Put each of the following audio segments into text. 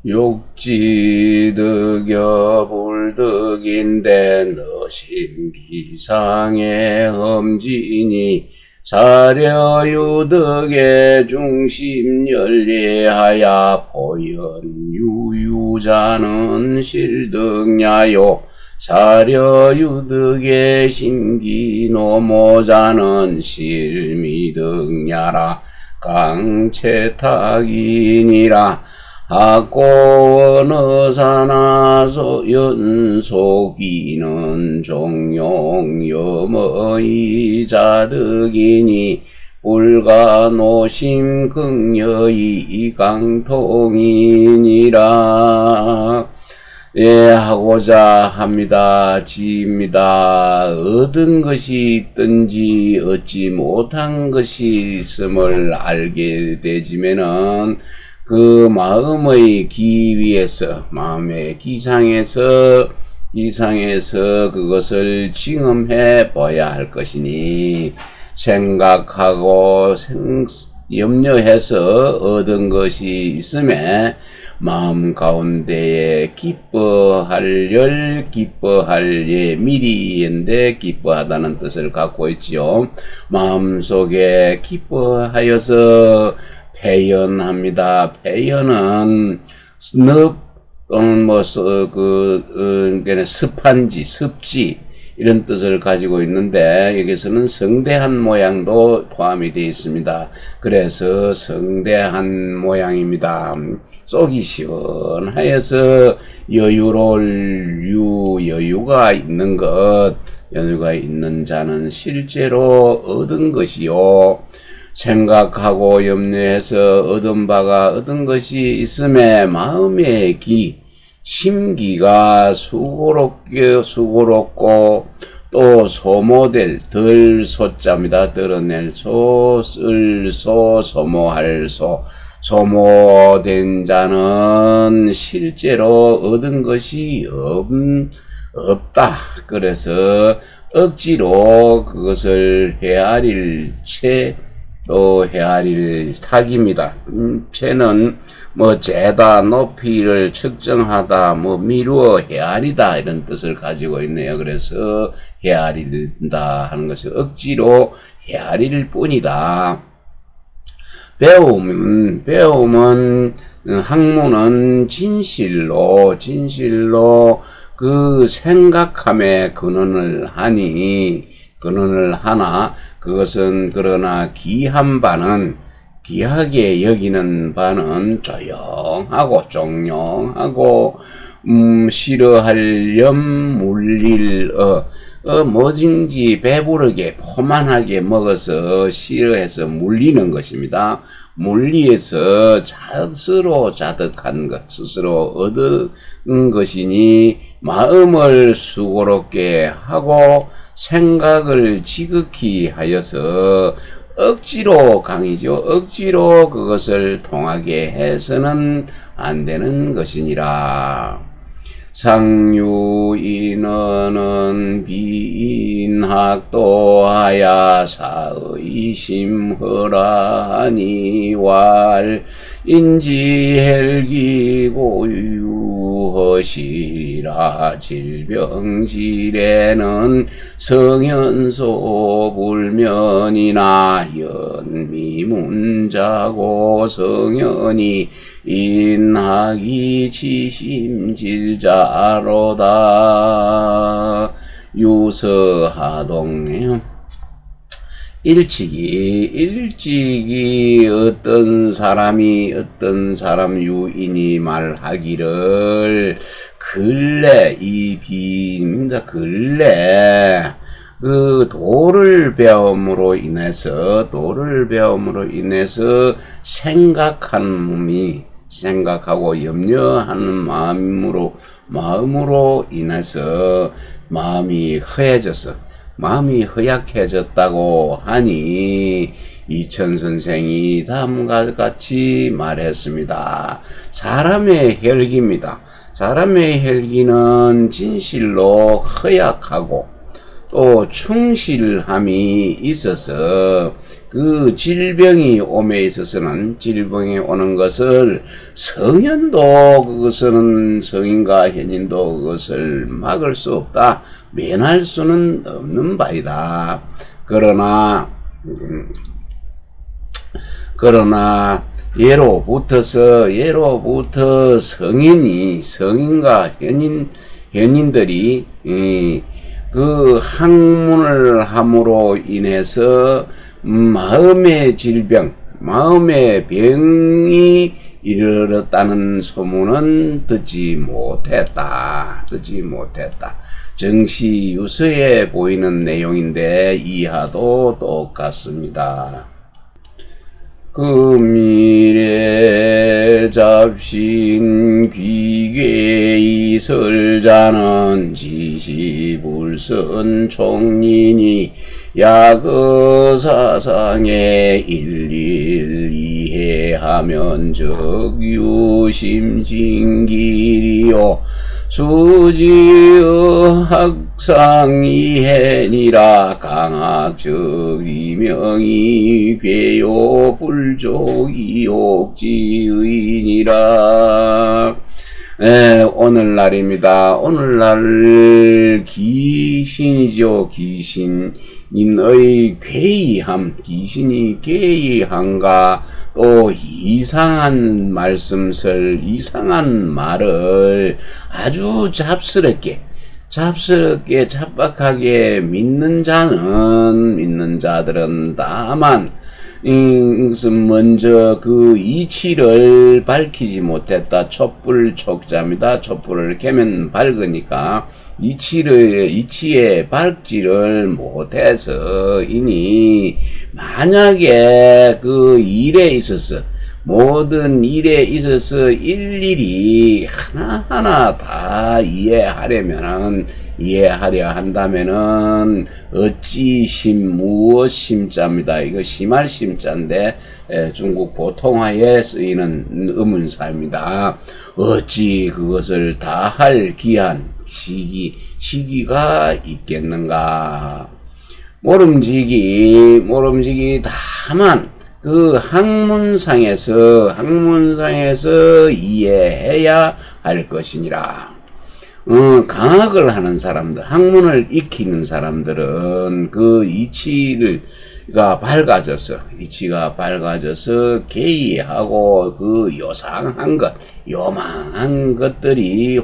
육지득여 불득인데 너심기상의 험지니 사려유득의 중심 열리하야 보현유유자는 실득냐요 사려유득의 심기노모자는 실미득냐라 강채탁이니라 하고 어느 사나서 연속이는 종용여머이 자득이니 불가노심 극여이 강통이니라. 예, 하고자 합니다. 지입니다. 얻은 것이 있든지 얻지 못한 것이 있음을 알게 되지면은 그 마음의 기 위에서, 마음의 기상에서 그것을 증험해 봐야 할 것이니, 생각하고 염려해서 얻은 것이 있음에 마음 가운데에 기뻐할 미리인데 기뻐하다는 뜻을 갖고 있지요. 마음속에 기뻐하여서 배연합니다. 배연은 늪 또는 습한지, 습지 이런 뜻을 가지고 있는데 여기서는 성대한 모양도 포함이 되어 있습니다. 그래서 성대한 모양입니다. 속이 시원하여서 여유가 있는 자는 실제로 얻은 것이요. 생각하고 염려해서 얻은 것이 있음에 마음의 심기가 수고롭고 또 소모될 덜 소자입니다. 드러낼 소모할 소모된 자는 실제로 얻은 것이 없다. 그래서 억지로 그것을 헤아릴 탁입니다. 채는 재다, 높이를 측정하다, 미루어 헤아리다 이런 뜻을 가지고 있네요. 그래서 헤아린다 하는 것이 억지로 헤아릴 뿐이다. 배움은 학문은 진실로 그 생각함에 근원을 하나 그것은 그러나 귀하게 여기는 바는 조용하고 종용하고 싫어할 물릴 뭐든지 배부르게 포만하게 먹어서 싫어해서 물리는 것입니다. 물리에서 스스로 자득한 것, 스스로 얻은 것이니 마음을 수고롭게 하고 생각을 지극히 하여서 억지로 그것을 통하게 해서는 안 되는 것이니라. 상유인언은 비인학도하야 사의심허라니 왈 인지헬기고유허시라 질병질에는 성현소 불면이나 연미문자고 성현이 인학이 지심질자로다. 유서하동이요. 일찍이 어떤 사람 유인이 말하기를 근래 그 도를 배움으로 인해서 생각하고 염려하는 마음으로 인해서 마음이 허약해졌다고 하니 이천 선생이 다음과 같이 말했습니다. 사람의 혈기입니다. 사람의 혈기는 진실로 허약하고 또 충실함이 있어서 그 질병이 옴에 있어서는 질병이 오는 것을 성현도 그것은 성인과 현인도 그것을 막을 수 없다. 면할 수는 없는 바이다. 그러나 예로부터 성인과 현인들이 그 학문을 함으로 인해서 마음의 질병, 마음의 병이 이르렀다는 소문은 듣지 못했다. 정시유서에 보이는 내용인데 이하도 똑같습니다. 금일에 잡신 귀괴이 설자는 지시불선 총린이 야거사상에 일일 이해하면 적유심진길이요 수지의 학상이해니라 강학적이명이 괴요 불족이 옥지의니라. 오늘날입니다. 오늘날 귀신이죠. 귀신인의 괴이함, 귀신이 괴이함과 또 이상한 말씀설, 이상한 말을 아주 잡박하게 믿는 자들은 다만 먼저 그 이치를 밝히지 못했다. 촛불촉자입니다. 촛불을 켜면 밝으니까 이치의 밝지를 못해서 이니 만약에 그 일에 있어서 모든 일에 있어서 일일이 하나하나 다 이해하려 한다면은 어찌 무엇 심자입니다. 이거 심할 심자인데 중국 보통화에 쓰이는 의문사입니다. 어찌 그것을 다 할 귀한 시기가 있겠는가. 모름지기 다만 그 학문상에서 이해해야 할 것이니라. 강학을 하는 사람들, 학문을 익히는 사람들은 그 이치가 밝아져서 개의하고 그 요망한 것들이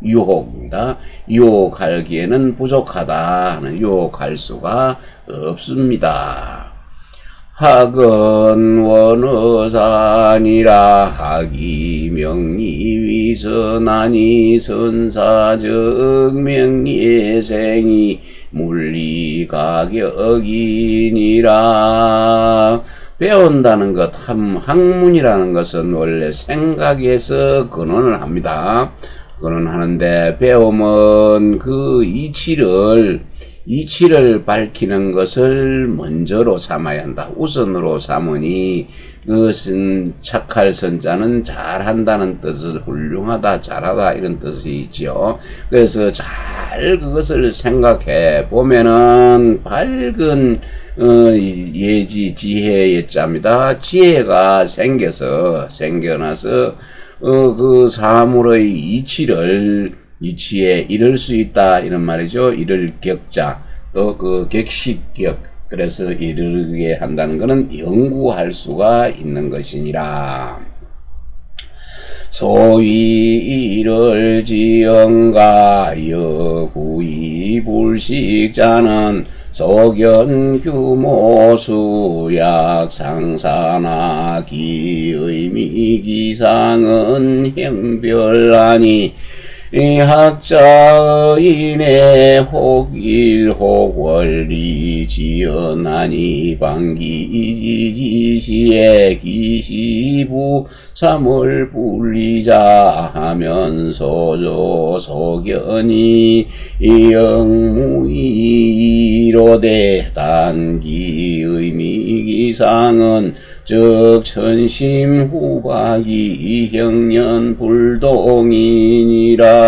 유혹입니다. 유혹하기에는 부족하다. 유혹할 수가 없습니다. 학은 원어산이라 학이 명리위선하니 선사적 명리생이 물리가격이니라. 배운다는 것, 학문이라는 것은 원래 생각에서 근원을 합니다. 근원하는데 배움은 그 이치를 밝히는 것을 먼저로 삼아야 한다. 우선으로 삼으니 그것은 착할 선자는 잘한다는 뜻을 훌륭하다, 잘하다 이런 뜻이 있죠. 그래서 잘 그것을 생각해 보면은 밝은 예지 지혜의 자입니다. 지혜가 생겨나서 그 사물의 이치에 이를 수 있다 이런 말이죠. 이를 격자 또 그 격식격 그래서 이르게 한다는 것은 연구할 수가 있는 것이니라. 소위 이를 지언가 여구이 불식자는 소견 규모 수약 상사나 기의미 기상은 형별하니 이 학자의인의 혹일혹 원리 지연하니 방기지시에 기시부 삼을 불리자 하면 소조 소견이 영무이로되 단기 의미기상은 즉 천심 후박이 형년 불동이니라.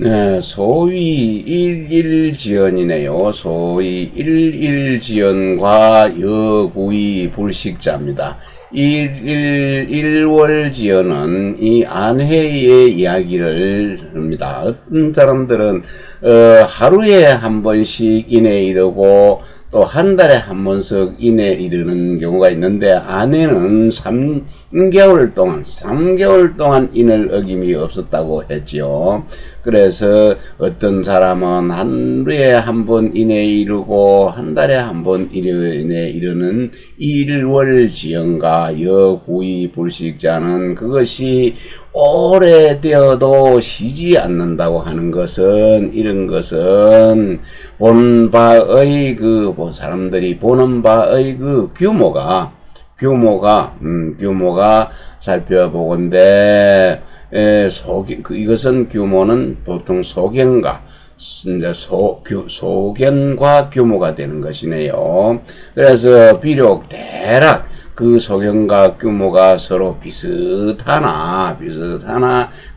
네, 소위 일일지연이네요. 소위 일일지연과 여구의 불식자입니다. 일월지연은 이 안회의 이야기를 합니다. 어떤 사람들은 하루에 한 번씩 인에 이르고 또 한 달에 한 번씩 인에 이르는 경우가 있는데, 아내는 3개월 동안 인을 어김이 없었다고 했지요. 그래서 어떤 사람은 하루에 한 번 인에 이르고 한 달에 한 번 인에 이르는 일월지연과 여구의 불식자는 그것이 오래되어도 쉬지 않는다고 하는 것은, 이런 것은 본 바의 사람들이 보는 바의 규모가 살펴보건대, 이것은 규모는 보통 소견과 규모가 되는 것이네요. 그래서 비록 대략 그 소견과 규모가 서로 비슷하나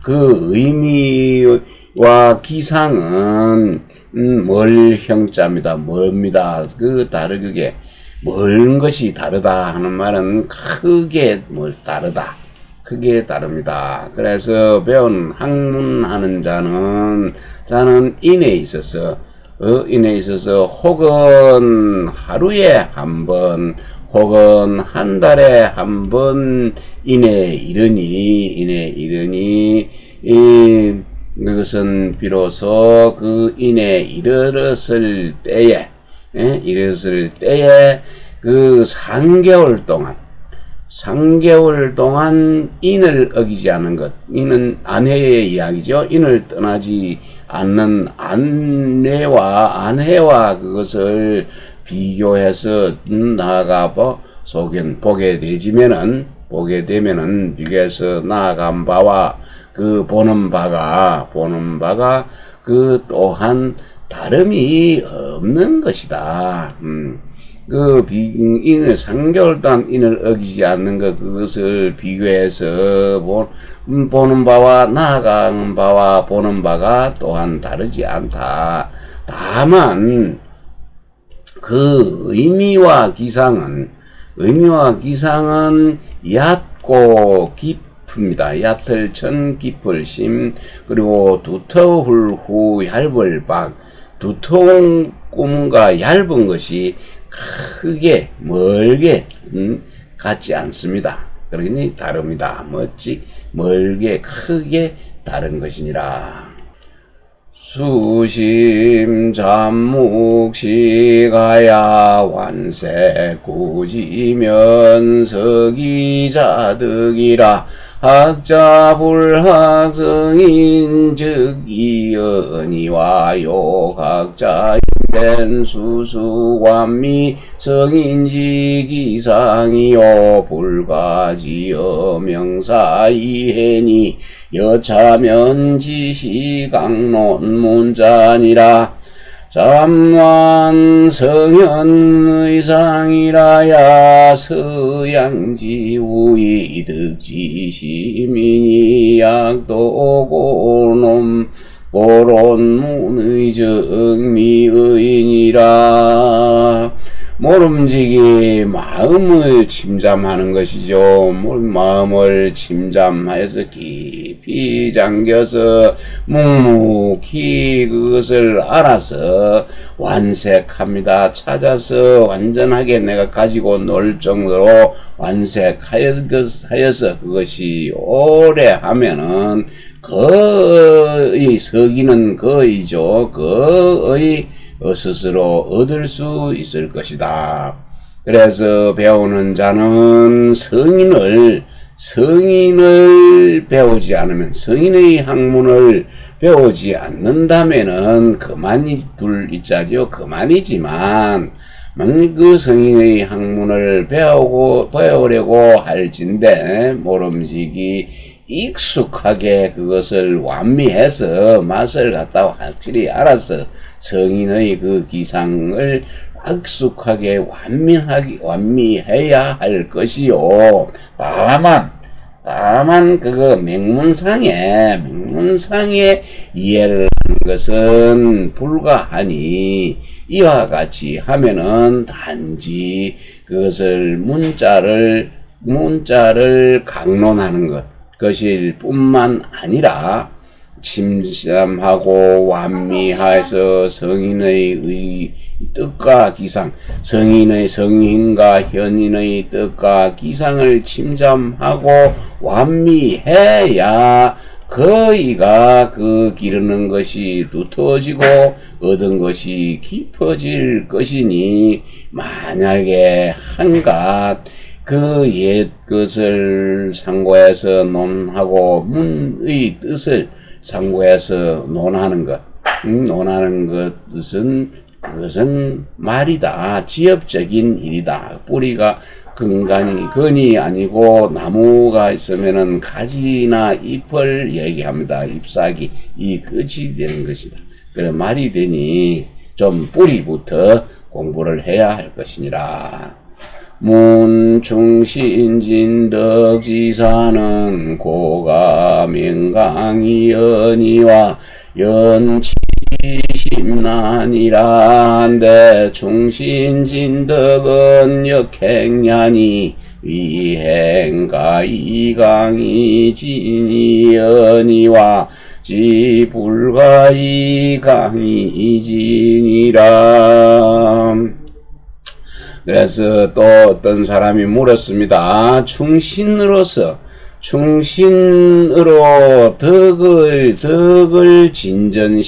그 의미와 기상은 멀형자입니다. 멀습니다. 다르게 멀은 것이 다르다 하는 말은 크게 다릅니다. 그래서 배운 학문하는 자는 인에 있어서 혹은 하루에 한 번 혹은 한 달에 한 번 인에 이르니 그것은 비로소 그 인에 이르렀을 때에 그 3개월 동안 인을 어기지 않은 것, 인은 안해의 이야기죠. 인을 떠나지 않는 안해와 그것을 비교해서 나아가 보게 되면은 비교해서 나아간 바와 그 보는 바가 그 또한 다름이 없는 것이다. 인을 3개월 동안 인을 어기지 않는 것, 그것을 비교해서 보는 바와 나아가는 바와 보는 바가 또한 다르지 않다. 다만 그 의미와 기상은 얕고 깊습니다. 얕을 천 깊을 심, 그리고 두터울 후 얇을 박. 두터운 꿈과 얇은 것이 크게 멀게 같지 않습니다. 그러니 다릅니다. 멀게 크게 다른 것이니라. 수심 잠묵시가야 완색 구지면 서기자득이라. 학자불학성인 즉 이연이와요. 각자인된 수수관미 성인지기상이요. 불가지어 명사이해니 여차면 지시강론문자니라. 잠완 성현의상이라야. 서양지우의 득지시민이 약도고놈 보론문의 정미의니라. 모름지기 마음을 침잠하는 것이죠. 마음을 침잠하여서 깊이 잠겨서 묵묵히 그것을 알아서 완색합니다. 찾아서 완전하게 내가 가지고 놀 정도로 완색하여서 그것이 오래 하면은 거의 서기는 거의죠. 거의 스스로 얻을 수 있을 것이다. 그래서 배우는 자는 성인을 배우지 않으면, 성인의 학문을 배우지 않는다면은 그만이 둘 있자죠. 그만이지만 그 성인의 학문을 배우려고 할진대 모름지기 익숙하게 그것을 완미해서 맛을 갖다 확실히 알아서 성인의 그 기상을 익숙하게 완미해야 할 것이요. 다만 그거 명문상에 이해를 것은 불가하니 이와 같이 하면은 단지 그것을 문자를 강론하는 것일 뿐만 아니라 침잠하고 완미하여서 성인의 뜻과 기상, 성인과 현인의 뜻과 기상을 침잠하고 완미해야 거의가 기르는 것이 두터워지고 얻은 것이 깊어질 것이니, 만약에 한갓 옛 것을 상고해서 논하고 문의 뜻을 상고해서 논하는 그것은 말이다. 지엽적인 일이다. 뿌리가 근이 아니고 나무가 있으면은 가지나 잎을 얘기합니다. 잎사귀, 이 끝이 되는 것이다. 그래 말이 되니 좀 뿌리부터 공부를 해야 할 것이니라. 문충신진덕지사는 고가 명강이 연이와 연치심난이란데, 충신진덕은 역행냐니 위행가 이강이 진이 연이와 지불가 이강이 진이라. 그래서 또 어떤 사람이 물었습니다. 충신으로 덕을 진전하는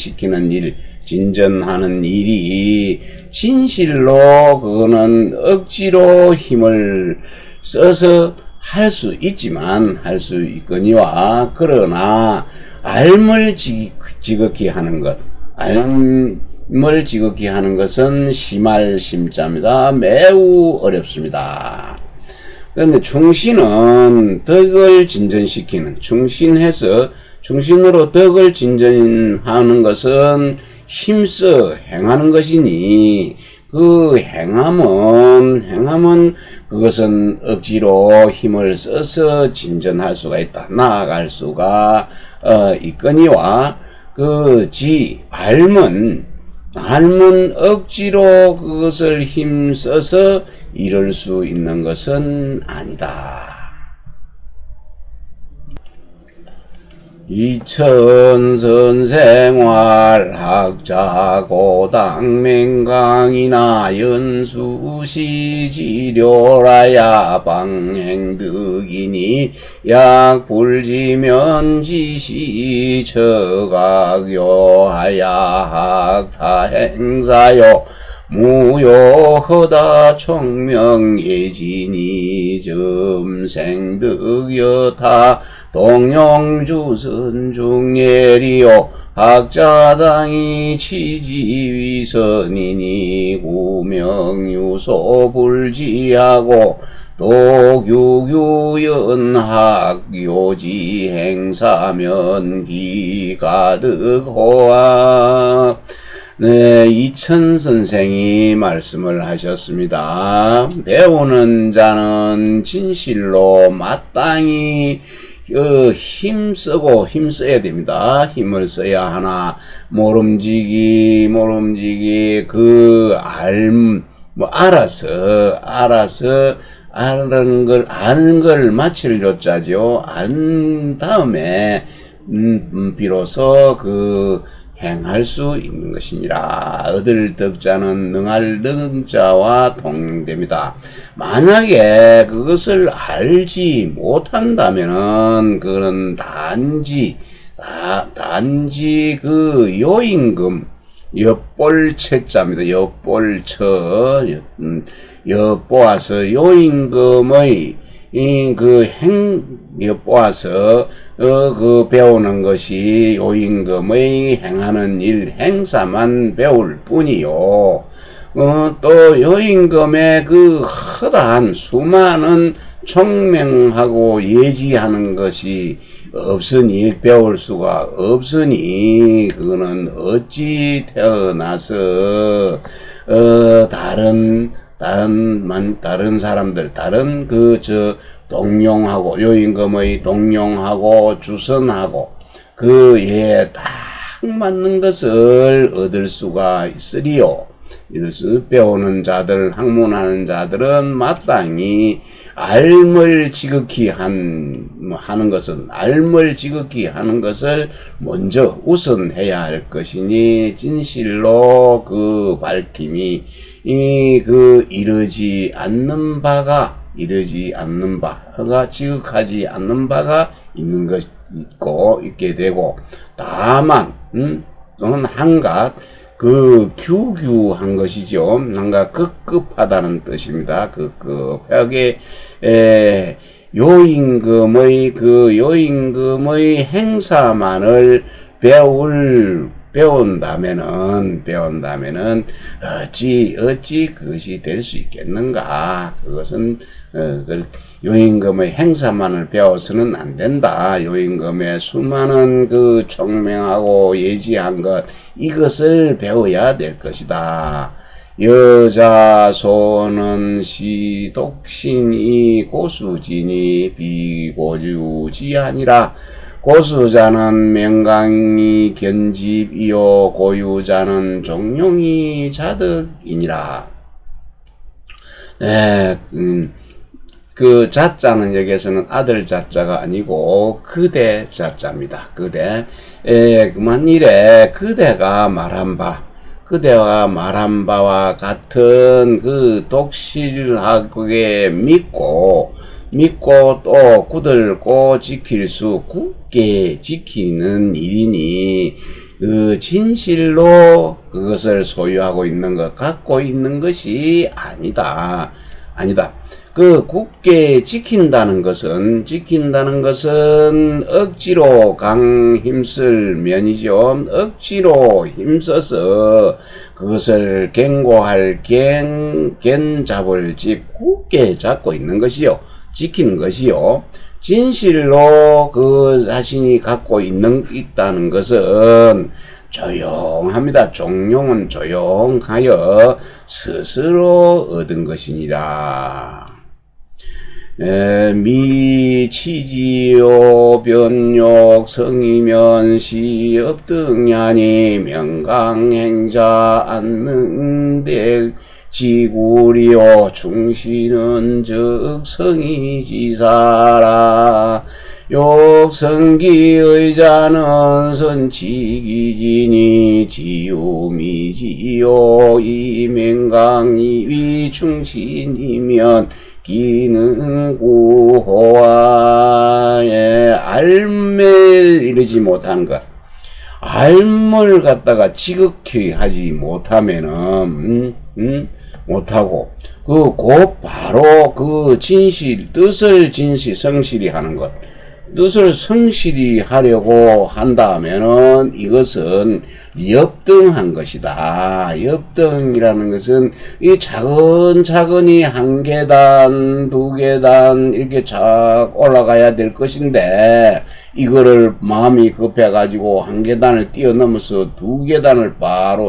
일이 진실로 그거는 억지로 힘을 써서 할 수 있거니와, 그러나 알을 지극히 하는 것은 심할 심자입니다. 매우 어렵습니다. 그런데 충신은 덕을 충신으로 덕을 진전하는 것은 힘써 행하는 것이니, 그 행함은 그것은 억지로 힘을 써서 진전할 수가 있다. 나아갈 수가 있거니와, 알면 억지로 그것을 힘써서 이룰 수 있는 것은 아니다. 이천선생활 학자고 당맹강이나 연수시지료라야 방행득이니 약불지면 지시처각요하야 학타행사요 무효허다 총명예진이 점생득여타 동용주선중예리요 학자당이 치지위선이니 구명유소 불지하고 도규유연학요지행사면 기가득호아. 네, 이천 선생이 말씀을 하셨습니다. 배우는 자는 진실로 마땅히 힘써야 됩니다. 힘을 써야 하나, 모름지기, 알아서, 아는 걸 마칠 요자죠. 안 다음에, 비로소 행할 수 있는 것이니라. 얻을 덕자는 능할 능자와 동됩니다. 만약에 그것을 알지 못한다면은 그는 단지 요임금, 엿볼채자입니다. 엿보아서 요임금의 엿보아서 배우는 것이 요임금의 행하는 일, 행사만 배울 뿐이요. 또 요임금의 허다한 수많은 총명하고 예지하는 것이 없으니, 배울 수가 없으니, 그거는 어찌 태어나서 다른 사람들, 동용하고, 요임금의 동용하고, 주선하고, 다 딱 맞는 것을 얻을 수가 있으리요. 배우는 자들, 학문하는 자들은 마땅히 알을 지극히 하는 것을 먼저 우선해야 할 것이니, 진실로 그 밝힘이 이르지 않는 바가 지극하지 않는 바가 있게 되고, 다만 또는 한갓 규규한 것이죠. 한가 급급하다는 뜻입니다. 급급하게 요임금의 행사만을 배운다면은 어찌 그것이 될 수 있겠는가? 그것은 요임금의 행사만을 배워서는 안 된다. 요임금의 수많은 총명하고 예지한 것, 이것을 배워야 될 것이다. 여자소는 독신이 고수지니 비고유지하니라. 고수자는 명강이 견집이요 고유자는 종용이 자득이니라. 네, 그 자자는 여기에서는 아들 자자가 아니고 그대 자자입니다. 그만일에 그대가 말한 바와 같은 독실하게 믿고 또 굳게 지키는 일이니, 진실로 그것을 소유하고 있는 것, 갖고 있는 것이 아니다. 굳게 지킨다는 것은 억지로 힘쓸 면이죠. 억지로 힘써서 그것을 견고할 잡을 굳게 잡고 있는 것이요. 지키는 것이요. 진실로 자신이 갖고 있다는 것은 조용합니다. 종용은 조용하여 스스로 얻은 것이니라. 미치지요 변욕 성이면 시업등야니 명강행자 않는데 지구리요 충신은 즉 성이지사라. 욕성기의 자는 선치기지니 지움이지요 이명강이 충신이면 기능구호와에 알매 이르지 못한 것, 알을 갖다가 지극히 하지 못하면은 못하고 곧 바로 뜻을 성실히 하는 것, 뜻을 성실히 하려고 한다면은 이것은 엽등한 것이다. 엽등이라는 것은 이 차근차근히 한 계단, 두 계단 이렇게 쫙 올라가야 될 것인데, 이거를 마음이 급해가지고 한 계단을 뛰어넘어서 두 계단을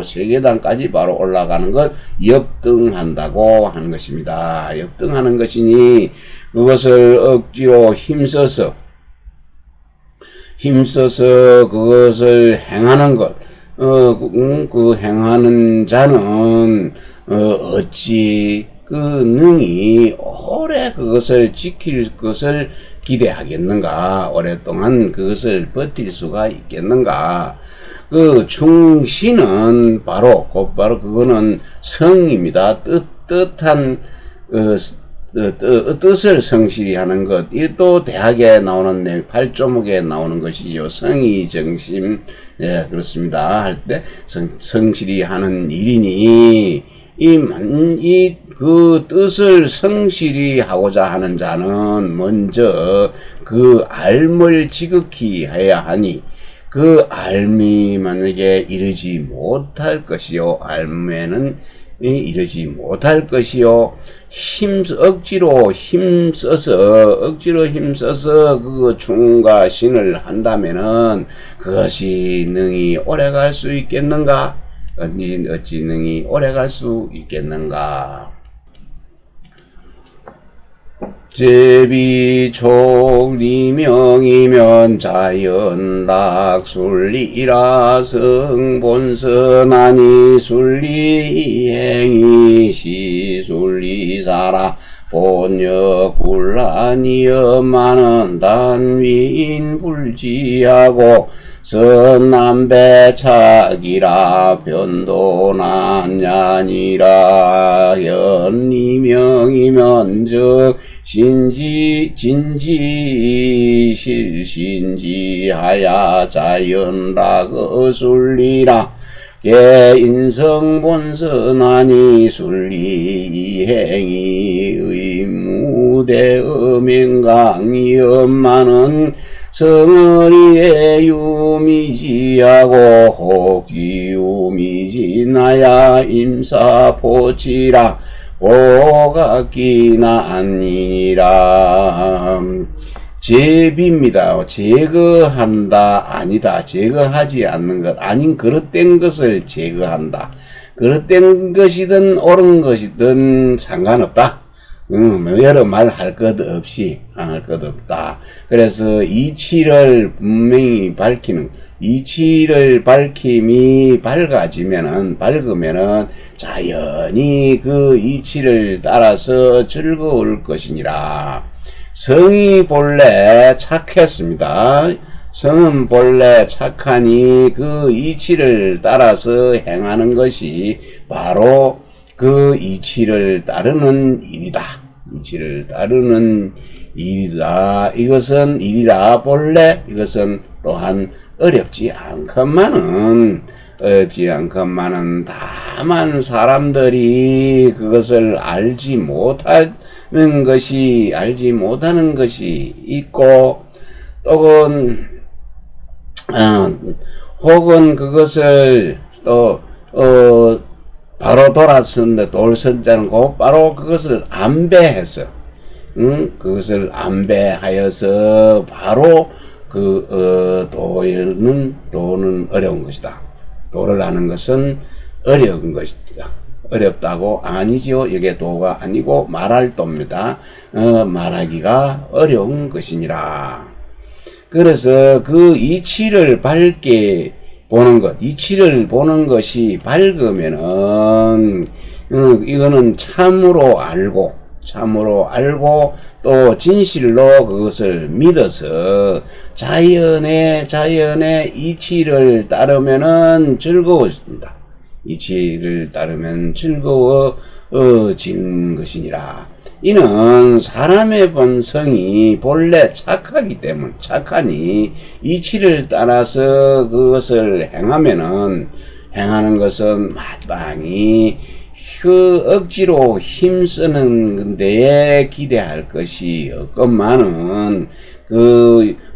세 계단까지 바로 올라가는 것, 엽등한다고 하는 것입니다. 엽등하는 것이니 그것을 억지로 힘써서 그것을 행하는 것, 행하는 자는 어찌 능히 오래 그것을 지킬 것을 기대하겠는가? 오랫동안 그것을 버틸 수가 있겠는가? 충신은 곧바로 그거는 성입니다. 뜻한 뜻을 성실히 하는 것. 이 또 대학에 나오는 8조목에 나오는 것이죠. 성의 정심, 그렇습니다. 할 때 성실히 하는 일이니, 뜻을 성실히 하고자 하는 자는 먼저 알을 지극히 해야 하니, 알미 만약에 이르지 못할 것이요. 알매는 이르지 못할 것이요. 억지로 힘써서 충가신을 한다면은 그것이 능히 오래 갈 수 있겠는가? 어찌 능히 오래 갈 수 있겠는가? 제비촉리명이면 자연락술리라 성본선하니 술리행이 시술리사라 본역불란이여만은 단위인불지하고 선남배착이라 변도난냐니라 연리명이면 즉 진지실신지하야 자연락어술리라 개인성본선하니 술리행이 의무대음행강이엄마는 성어리에 유미지하고 혹지유미지나야 임사포치라 오각기나 아니라 제비입니다. 제거한다 아니다. 제거하지 않는 것 아닌 그릇된 것을 제거한다. 그릇된 것이든 옳은 것이든 상관없다. 여러 말 할 것 없이 안 할 것 없다. 그래서 이치를 분명히 밝히는 이치를 밝힘이 밝으면은 자연히 그 이치를 따라서 즐거울 것이니라. 성이 본래 착했습니다. 성은 본래 착하니 그 이치를 따라서 행하는 것이 바로 그 이치를 따르는 일이다. 이치를 따르는 일이다. 이것은 일이라 본래 이것은 또한 어렵지 않건만은 다만 사람들이 그것을 알지 못하는 것이 있고 혹은 그것을 바로 돌았었는데 돌선자는 곧바로 그것을 안배해서 그것을 안배하여서 바로 도는 어려운 것이다. 도를 하는 것은 어려운 것이다. 어렵다고 아니지요. 이게 도가 아니고 말할 도입니다. 말하기가 어려운 것이니라. 그래서 그 이치를 밝게 보는 것, 이치를 보는 것이 밝으면은 이거는 참으로 알고 또 진실로 그것을 믿어서 자연의 이치를 따르면은 즐거워집니다. 이치를 따르면 즐거워진 것이니라. 이는 사람의 본성이 본래 착하니 이치를 따라서 그것을 행하는 것은 마땅히 그 억지로 힘쓰는 데에 기대할 것이 없건만은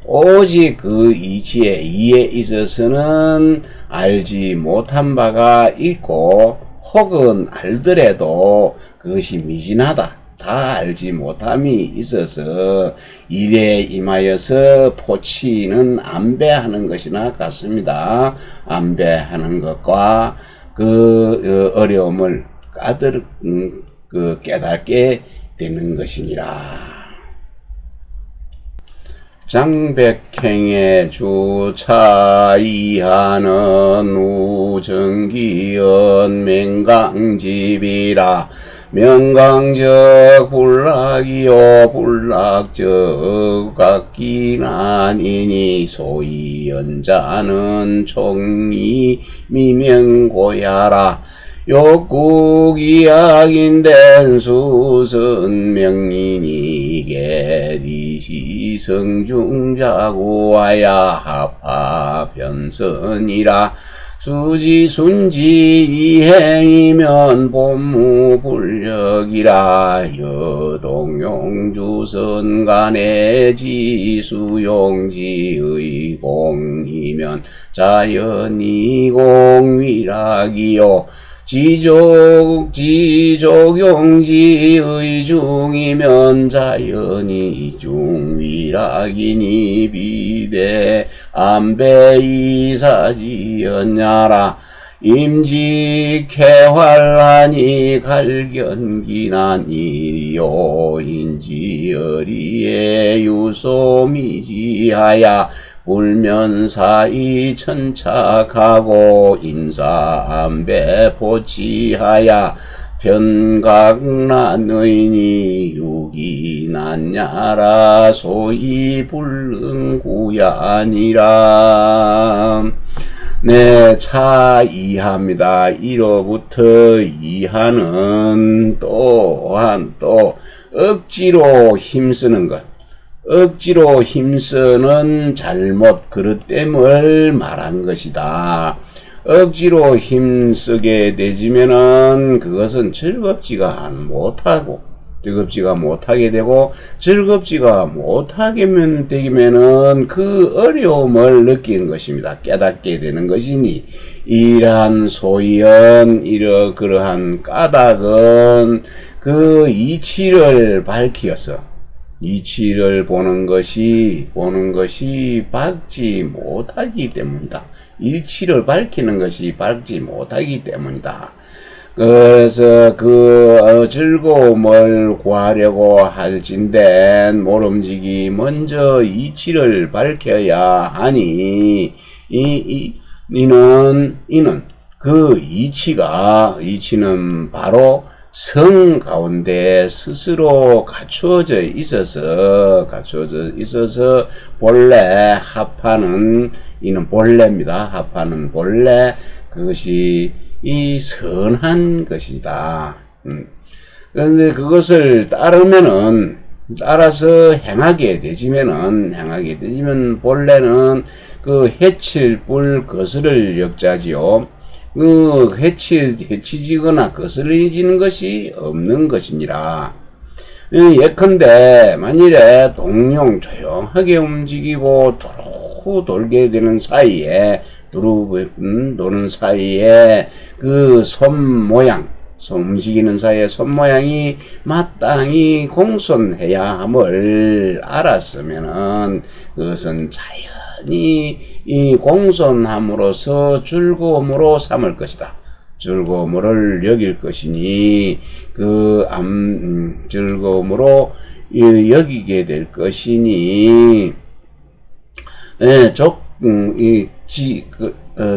오직 그 이치에 있어서는 알지 못한 바가 있고 혹은 알더라도 그것이 미진하다. 다 알지 못함이 있어서 일에 임하여서 포치는 안배하는 것이나 같습니다. 안배하는 것과 그 어려움을 깨닫게 되는 것이니라. 장백행의 주차이하는 우정기연 맹강집이라. 명강적 불락이요 불락적 각기나니니 소위 연자는 총리 미명고야라. 욕국이약인된 수선 명인이 계리시 성중자구하야 합하 변선이라. 수지순지 이행이면 본무불력이라. 여동용주선간의 지수용지의 공이면 자연이 공위락이요. 지족용지의 중이면 자연이 중위락이니 비대 안배이사지였냐라. 임직해활하니 갈견기나니요 인지어리에 유소미지하야 불면사이 천착하고 인사암배 보치하야 변각난의니 유기난야라 소위 불능구야니라. 네, 차 이하입니다. 1호부터 이하는 또한 또 억지로 힘쓰는 것, 억지로 힘쓰는 잘못 그릇됨을 말한 것이다. 억지로 힘쓰게 되지면은 그것은 즐겁지가 못하게 되고 즐겁지가 못하게 되면은 그 어려움을 느끼는 것입니다. 깨닫게 되는 것이니 이러한 소연 그러한 까닭은 그 이치를 밝히어서 이치를 보는 것이 밝지 못하기 때문이다. 이치를 밝히는 것이 밝지 못하기 때문이다. 그래서 그 즐거움을 구하려고 할진대 모름지기 먼저 이치를 밝혀야 하니 이는 그 이치는 바로 성 가운데 스스로 갖추어져 있어서 본래 합하는 이는 본래입니다. 합하는 본래 그것이 이 선한 것이다. 그런데 그것을 따라서 행하게 되지면 본래는 그 해칠 불 거스를 역자지요. 그 해치지거나 거스러지는 것이 없는 것이니라. 예컨대 만일에 동룡 조용하게 움직이고 돌게 되는 사이에 도는 사이에 그 움직이는 사이에 손 모양이 마땅히 공손해야 함을 알았으면은 그것은 자연히 이 공손함으로써 즐거움으로 삼을 것이다. 즐거움을 여길 것이니 즐거움으로 여기게 될 것이니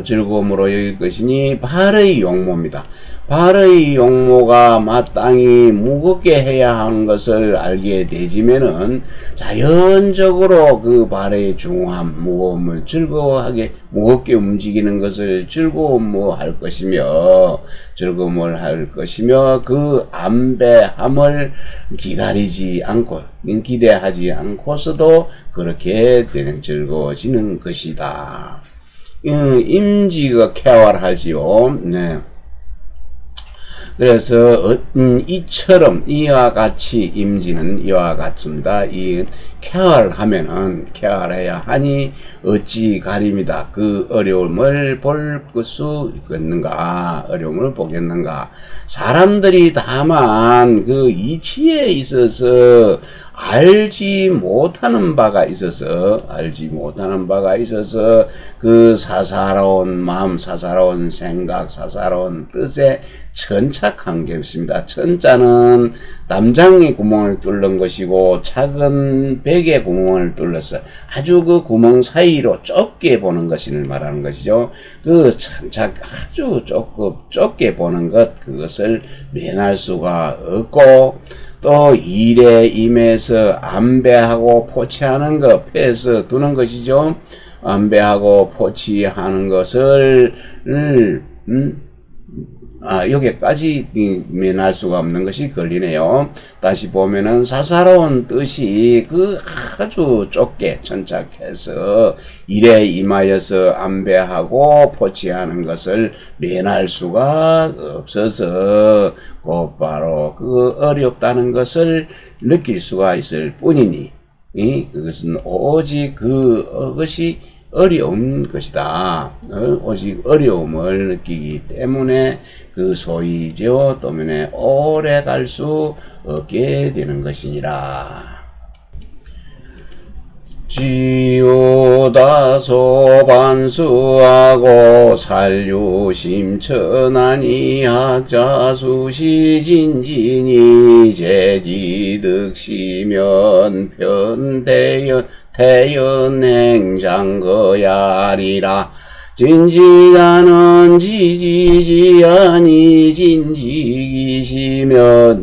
즐거움으로 여길 것이니 발의 용모입니다. 발의 용모가 마땅히 무겁게 해야 하는 것을 알게 되지면은 자연적으로 그 발의 중함, 무거움을 무겁게 움직이는 것을 즐거움을 할 것이며 그 안배함을 기대하지 않고서도 그렇게 즐거워지는 것이다. 임지가 쾌활하지요. 네. 그래서 이와 같이 임지는 이와 같습니다. 이 쾌활해야 하니 어찌 가림이다. 그 어려움을 볼 수 있겠는가? 어려움을 보겠는가? 사람들이 다만 그 이치에 있어서 알지 못하는 바가 있어서 그 사사로운 마음, 사사로운 생각, 사사로운 뜻에 천착한 게 있습니다. 천자는 담장의 구멍을 뚫는 것이고 작은 벽의 구멍을 뚫러서 아주 그 구멍 사이로 좁게 보는 것을 말하는 것이죠. 그 천착 아주 좁게 보는 것, 그것을 면할 수가 없고 또 일에 임해서 안배하고 포치하는 것, 폐해서 두는 것이죠. 안배하고 포치하는 것을 여기까지 면할 수가 없는 것이 걸리네요. 다시 보면은 사사로운 뜻이 그 아주 좁게 천착해서 일에 임하여서 안배하고 포치하는 것을 면할 수가 없어서 곧바로 그 어렵다는 것을 느낄 수가 있을 뿐이니 그것은 오직 그것이 어려운 것이다. 오직 어려움을 느끼기 때문에 그 소이죠. 또면에 오래 갈 수 없게 되는 것이니라. 지우다소 반수하고 살류심천하니 학자수시진진이 제지득시면 편대연 행장거야리라 진지가는 지지지아니 진지기시면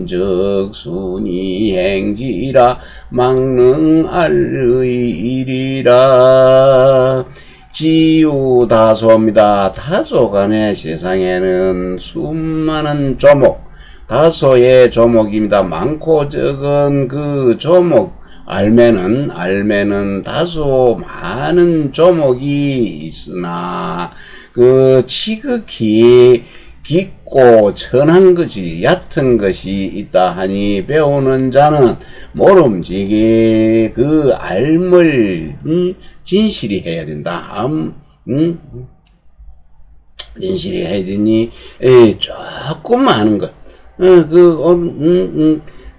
적순이 행지라 망능알의일이라. 지우다소입니다. 다소간의 세상에는 수많은 조목, 다소의 조목입니다. 많고 적은 그 조목 알매는 다소 많은 조목이 있으나 그 지극히 깊고 천한 것이 얕은 것이 있다 하니 배우는 자는 모름지기 그 알을 진실히 해야 된다. 진실히 해야 되니 조금 아는 것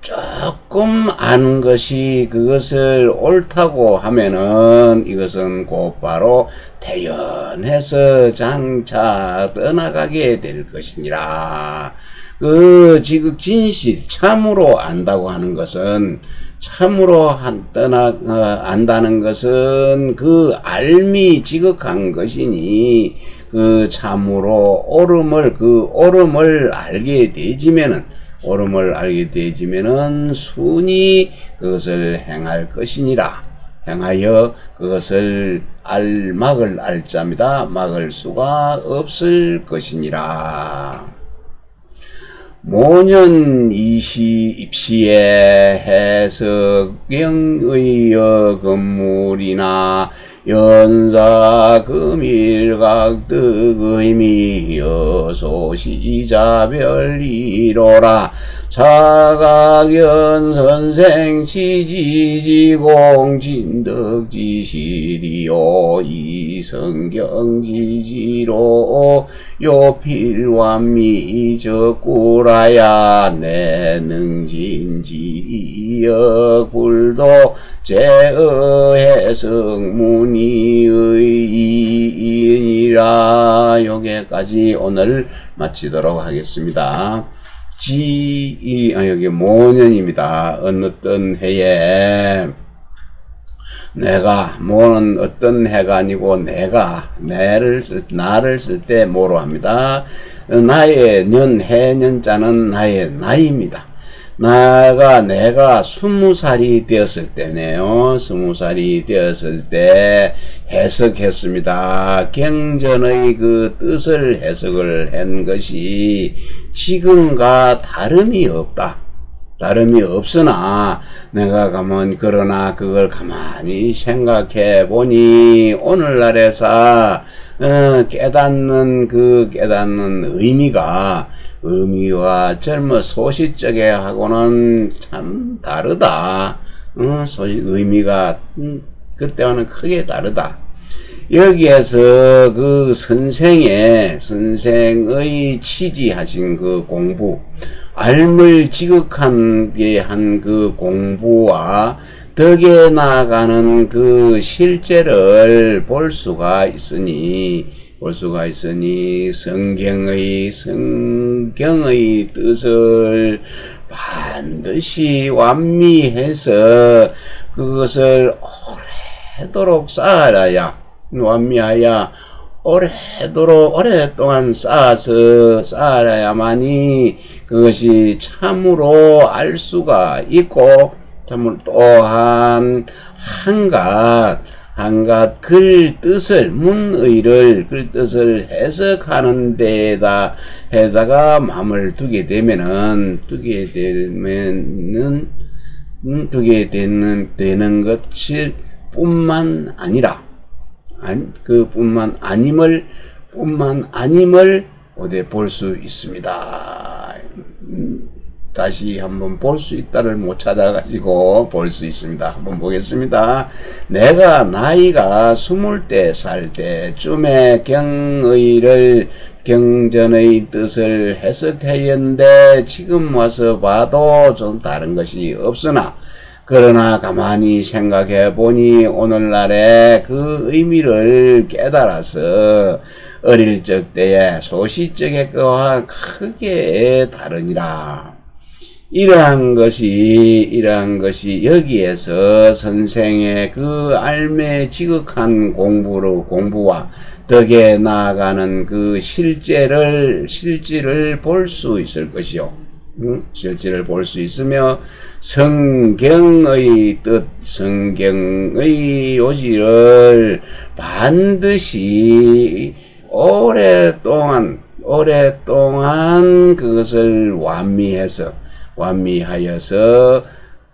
조금 아는 것이 그것을 옳다고 하면은 이것은 곧바로 대연해서 장차 떠나가게 될 것이니라. 그 지극 진실 참으로 안다고 하는 것은 참으로 안다는 것은 그 알미 지극한 것이니 그 참으로 옳음을 알게 되지면은 순히 그것을 행할 것이니라. 행하여 그것을 막을 알자입니다. 막을 수가 없을 것이니라. 모년 입시의 해석경의 건물이나 연사 금일각득의미 여소시자별이로라. 자각연 선생 지지지공 진덕지시리요 이성경지지로 요필완미 적구라야 내능진지여 굴도 제의해석문의의 이인이라. 여기까지 오늘 마치도록 하겠습니다. 여기 모년입니다. 어떤 해에 모는 어떤 해가 아니고 나를 쓸 때 모로 합니다. 나의 해년자는 나의 나이입니다. 내가 20살이 되었을 때네요. 20살이 되었을 때 해석했습니다. 경전의 그 뜻을 해석을 한 것이 지금과 다름이 없으나 내가 그러나 그걸 가만히 생각해 보니 오늘날에서 깨닫는 의미와 젊은 소시적에 하고는 참 다르다. 의미가 그때와는 크게 다르다. 여기에서 그 선생의 취지하신 그 공부, 알물 지극하게 한 그 공부와 덕에 나아가는 그 실제를 볼 수가 있으니 성경의 뜻을 반드시 완미해서 그것을 오래도록 오랫동안 쌓아야만이 그것이 참으로 알 수가 있고, 참으로 또한 한갓 글 뜻을 글 뜻을 해석하는 데다가 마음을 두게 되는 것일 뿐만 아니라 뿐만 아님을 어디 볼 수 있습니다. 다시 한번 볼 수 있다를 못 찾아가지고 볼 수 있습니다. 한번 보겠습니다. 내가 나이가 20살 때쯤에 경전의 뜻을 해석했는데 지금 와서 봐도 좀 다른 것이 없으나 그러나 가만히 생각해 보니 오늘날의 그 의미를 깨달아서 어릴 적 때에 소시적의 것과 크게 다르니라. 이러한 것이 여기에서 선생의 그 알매 지극한 공부와 덕에 나아가는 그 실질을 볼 수 있을 것이요. 실질을 볼 수 있으며 성경의 뜻, 성경의 요지를 반드시 오랫동안 그것을 완미하여서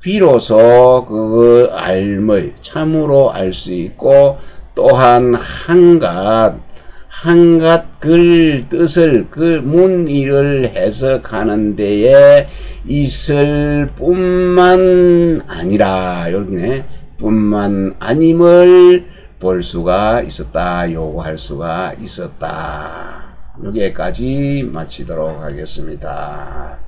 비로소 그 알의 참으로 알 수 있고, 또한 한갓 글 뜻을 그 문의를 해석하는 데에 있을 뿐만 아니라, 여기네, 뿐만 아님을 볼 수가 있었다, 요구할 수가 있었다. 여기까지 마치도록 하겠습니다.